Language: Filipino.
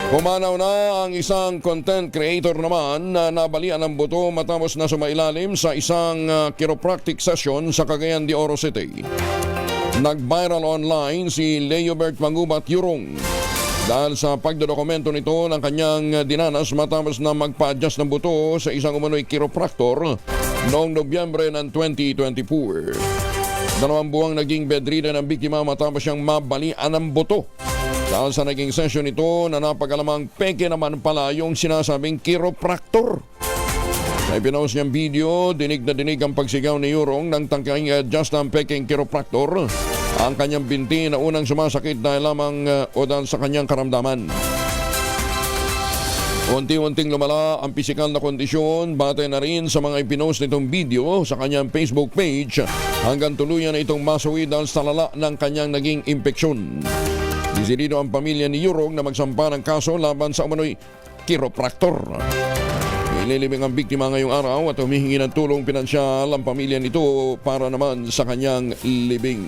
Pumanaw na ang isang content creator naman na nabalian ng buto matapos na sumailalim sa isang chiropractic session sa Cagayan de Oro City. Nag-viral online si Leobert Mangubat Yurong dahil sa pagdodokumento nito ng kanyang dinanas matapos na magpa-adjust ng buto sa isang umano'y chiropractor noong Nobyembre ng 2024. 2 buwang naging bedridden ang biktima matapos siyang mabalian ng buto. Dahil sa naging session ito na napag-alamang peke naman pala yung sinasabing chiropractor. Sa ipinost niyang video, dinig na dinig ang pagsigaw ni Yurong nang tangkang adjust ang peking chiropractor. Ang kanyang binti na unang sumasakit dahil lamang o dahil sa kanyang karamdaman. Unti-unting lumala ang pisikal na kondisyon batay na rin sa mga ipinost nitong video sa kanyang Facebook page hanggang tuluyan na itong masawi dahil sa lala ng kanyang naging impeksyon. Desidido ang pamilya ni Yurong na magsampa ng kaso laban sa umano'y chiropractor. Ililibing ang biktima ngayong araw at humihingi ng tulong pinansyal ang pamilya nito para naman sa kanyang libing.